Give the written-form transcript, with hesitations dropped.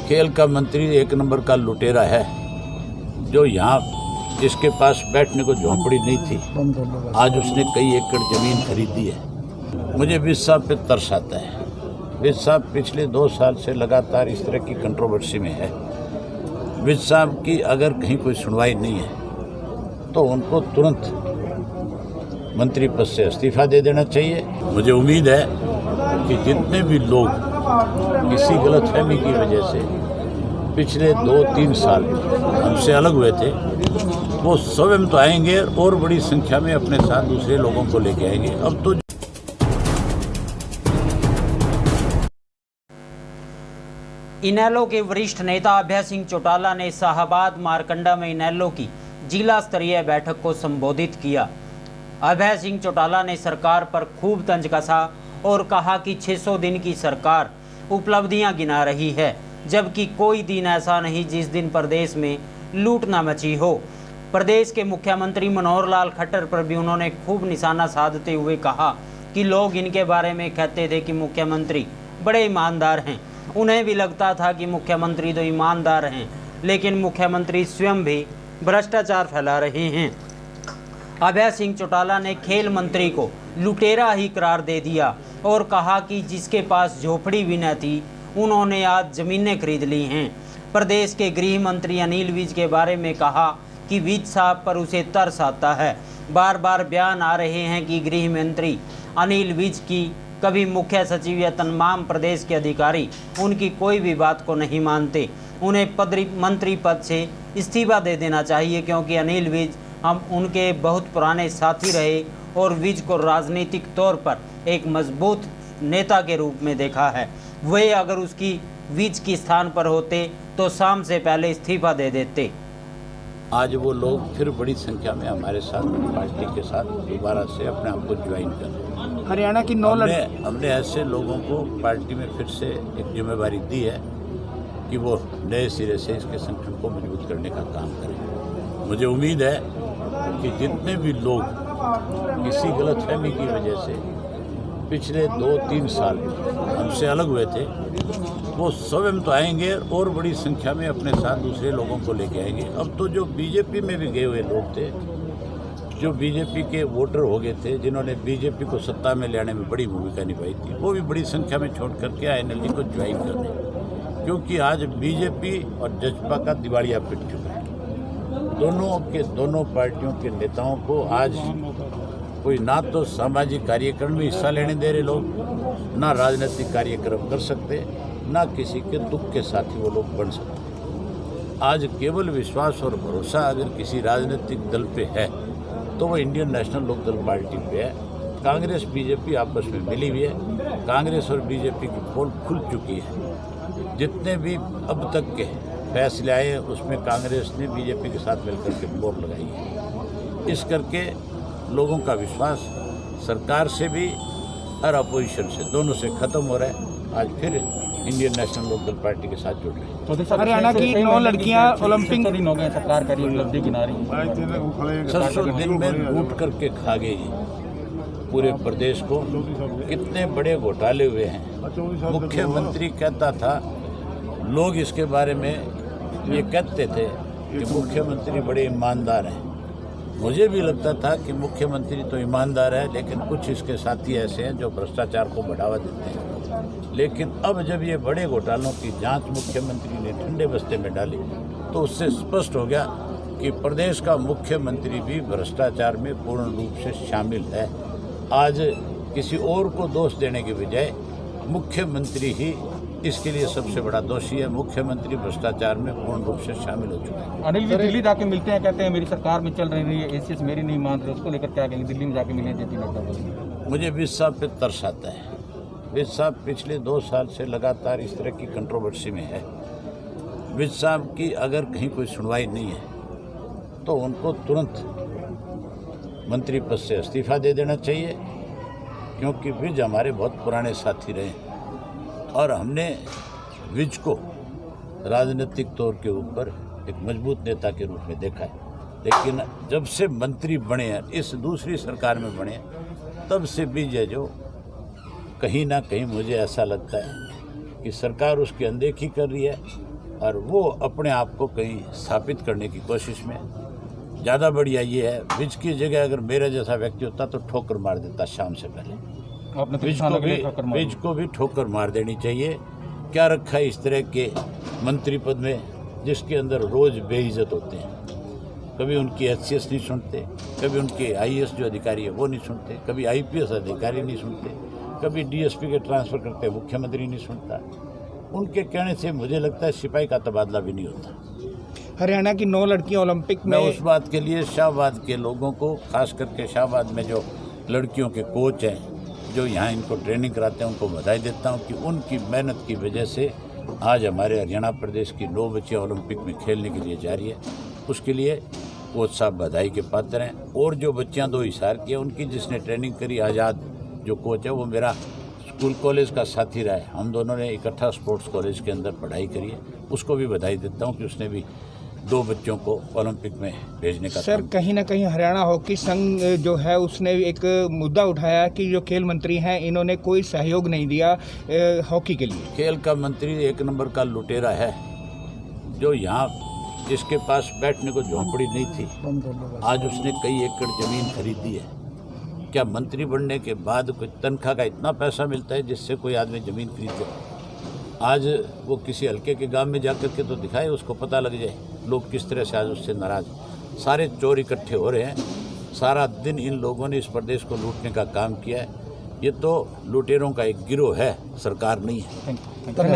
खेल का मंत्री एक नंबर का लुटेरा है, जो यहाँ जिसके पास बैठने को झोंपड़ी नहीं थी, आज उसने कई एकड़ जमीन खरीदी है। मुझे विज साहब पे तरस आता है। विज साहब पिछले 2 साल से लगातार इस तरह की कंट्रोवर्सी में है। विज साहब की अगर कहीं कोई सुनवाई नहीं है तो उनको तुरंत मंत्री पद से इस्तीफा दे देना चाहिए। मुझे उम्मीद है कि जितने भी लोग किसी गलतफहमी की वजह से पिछले 2-3 साल हमसे अलग हुए थे, वो स्वयं तो आएंगे और बड़ी संख्या में अपने साथ दूसरे लोगों को लेके आएंगे। अब तो इनेलो के वरिष्ठ नेता अभय सिंह चौटाला ने शाहबाद मारकंडा में इनेलो की जिला स्तरीय बैठक को संबोधित किया। अभय सिंह चौटाला ने सरकार पर खूब तंज कसा और कहा कि 600 दिन की सरकार उपलब्धियां गिना रही है, जबकि कोई दिन ऐसा नहीं जिस दिन प्रदेश में लूट न मची हो। प्रदेश के मुख्यमंत्री मनोहर लाल खट्टर पर भी उन्होंने खूब निशाना साधते हुए कहा कि लोग इनके बारे में कहते थे कि मुख्यमंत्री बड़े ईमानदार हैं। उन्हें भी लगता था कि मुख्यमंत्री तो ईमानदार हैं, लेकिन मुख्यमंत्री स्वयं भी भ्रष्टाचार फैला रहे हैं। अभय सिंह चौटाला ने खेल मंत्री को लुटेरा ही करार दे दिया और कहा कि जिसके पास झोपड़ी भी न थी, उन्होंने आज ज़मीनें खरीद ली हैं। प्रदेश के गृह मंत्री अनिल विज के बारे में कहा कि विज साहब पर उसे तरस आता है। बार बार बयान आ रहे हैं कि गृह मंत्री अनिल विज की कभी मुख्य सचिव या तमाम प्रदेश के अधिकारी उनकी कोई भी बात को नहीं मानते। उन्हें मंत्री पद से इस्तीफा दे देना चाहिए, क्योंकि अनिल विज हम उनके बहुत पुराने साथी रहे और विज को राजनीतिक तौर पर एक मजबूत नेता के रूप में देखा है। वे अगर उसकी विज के स्थान पर होते तो शाम से पहले इस्तीफा दे देते। आज वो लोग फिर बड़ी संख्या में हमारे साथ पार्टी के साथ दोबारा से अपने आप को ज्वाइन कर रहे हैं। हरियाणा की हमने ऐसे लोगों को पार्टी में फिर से एक जिम्मेदारी दी है कि वो नए सिरे से इसके संगठन को मजबूत करने का काम करें। मुझे उम्मीद है कि जितने भी लोग किसी गलतफहमी की वजह से पिछले 2-3 साल हमसे अलग हुए थे, वो स्वयं तो आएंगे और बड़ी संख्या में अपने साथ दूसरे लोगों को लेके आएंगे। अब तो जो बीजेपी में भी गए हुए लोग थे, जो बीजेपी के वोटर हो गए थे, जिन्होंने बीजेपी को सत्ता में लाने में बड़ी भूमिका निभाई थी, वो भी बड़ी संख्या में छोड़ करके आईएनएलडी को ज्वाइन करने, क्योंकि आज बीजेपी और जजपा का दिवालिया पिट चुका है। दोनों पार्टियों के नेताओं को आज कोई ना तो सामाजिक कार्यक्रम में हिस्सा लेने दे रहे लोग, ना राजनीतिक कार्यक्रम कर सकते, ना किसी के दुख के साथी वो लोग बन सकते। आज केवल विश्वास और भरोसा अगर किसी राजनीतिक दल पे है तो वो इंडियन नेशनल लोकदल पार्टी पे है। कांग्रेस बीजेपी आपस में मिली हुई है। कांग्रेस और बीजेपी की पोल खुल चुकी है। जितने भी अब तक के फैसले आए उसमें कांग्रेस ने बीजेपी के साथ मिलकर के वोट लगाई है। इस करके लोगों का विश्वास सरकार से भी और अपोजिशन से दोनों से खत्म हो रहा है। आज फिर इंडियन नेशनल लोकदल पार्टी के साथ जुड़ रहे हैं। हरियाणा की 9 लड़कियां ओलंपिक दिन हो गए, सरकार करी उपलब्धि गिना रही है। 700 दिन में लूट करके खा गई पूरे प्रदेश को। कितने बड़े घोटाले हुए हैं। मुख्यमंत्री कहता था, लोग इसके बारे में ये कहते थे कि मुख्यमंत्री बड़े ईमानदार हैं। मुझे भी लगता था कि मुख्यमंत्री तो ईमानदार है, लेकिन कुछ इसके साथी ऐसे हैं जो भ्रष्टाचार को बढ़ावा देते हैं। लेकिन अब जब ये बड़े घोटालों की जांच मुख्यमंत्री ने ठंडे बस्ते में डाली तो उससे स्पष्ट हो गया कि प्रदेश का मुख्यमंत्री भी भ्रष्टाचार में पूर्ण रूप से शामिल है। आज किसी और को दोष देने के बजाय मुख्यमंत्री ही इसके लिए सबसे बड़ा दोषी है। मुख्यमंत्री भ्रष्टाचार में पूर्ण रूप से शामिल हो चुके हैं। अनिल जी दिल्ली जाके मिलते हैं, कहते हैं मेरी सरकार में चल रही है, एसीएस मेरी नहीं मान रहे, उसको लेकर क्या कहेंगे? दिल्ली में जाके मिले जेपी नड्डा। मुझे विज साहब पे तरस आता है। विज साहब पिछले 2 साल से लगातार इस तरह की कंट्रोवर्सी में है। विज साहब की अगर कहीं कोई सुनवाई नहीं है तो उनको तुरंत मंत्री पद से इस्तीफा दे देना चाहिए, क्योंकि विज हमारे बहुत पुराने साथी रहे और हमने विज को राजनीतिक तौर के ऊपर एक मजबूत नेता के रूप में देखा है। लेकिन जब से मंत्री बने हैं, इस दूसरी सरकार में बने, तब से विज है जो कहीं ना कहीं मुझे ऐसा लगता है कि सरकार उसकी अनदेखी कर रही है और वो अपने आप को कहीं स्थापित करने की कोशिश में। ज़्यादा बढ़िया ये है, विज की जगह अगर मेरा जैसा व्यक्ति होता तो ठोकर मार देता शाम से पहले। आपने तो विज किसानों के लिए ठोकर को मारी। विज को भी ठोकर मार देनी चाहिए। क्या रखा है इस तरह के मंत्री पद में जिसके अंदर रोज बेइज्जत होते हैं। कभी उनकी हैसियत नहीं सुनते, कभी उनके आईएएस जो अधिकारी है वो नहीं सुनते, कभी आईपीएस अधिकारी नहीं सुनते, कभी डीएसपी के ट्रांसफ़र करते मुख्यमंत्री नहीं सुनता। उनके कहने से मुझे लगता है सिपाही का तबादला भी नहीं होता। हरियाणा की 9 लड़कियां ओलंपिक में मैं उस बात के लिए शाहबाद के लोगों को, खास करके शाहबाद में जो लड़कियों के कोच हैं जो यहाँ इनको ट्रेनिंग कराते हैं, उनको बधाई देता हूँ कि उनकी मेहनत की वजह से आज हमारे हरियाणा प्रदेश की 9 बच्चियाँ ओलंपिक में खेलने के लिए जा रही है। उसके लिए कोच साहब बधाई के पात्र हैं। और जो बच्चियाँ 2 हिसार की हैं उनकी जिसने ट्रेनिंग करी, आज़ाद जो कोच है, वो मेरा स्कूल कॉलेज का साथी रहा है। हम दोनों ने इकट्ठा स्पोर्ट्स कॉलेज के अंदर पढ़ाई करी है। उसको भी बधाई देता हूँ कि उसने भी 2 बच्चों को ओलंपिक में भेजने का सर काम। कहीं ना कहीं हरियाणा हॉकी संघ जो है उसने एक मुद्दा उठाया कि जो खेल मंत्री हैं इन्होंने कोई सहयोग नहीं दिया हॉकी के लिए। खेल का मंत्री 1 नंबर का लुटेरा है, जो यहाँ जिसके पास बैठने को झोंपड़ी नहीं थी, आज उसने कई एकड़ ज़मीन खरीदी है। क्या मंत्री बनने के बाद कोई तनख्वाह का इतना पैसा मिलता है जिससे कोई आदमी ज़मीन खरीद ले? आज वो किसी हल्के के गांव में जाकर के तो दिखाए, उसको पता लग जाए लोग किस तरह से आज उससे नाराज। सारे चोर इकट्ठे हो रहे हैं। सारा दिन इन लोगों ने इस प्रदेश को लूटने का काम किया है। ये तो लुटेरों का एक गिरोह है, सरकार नहीं है। Thank you.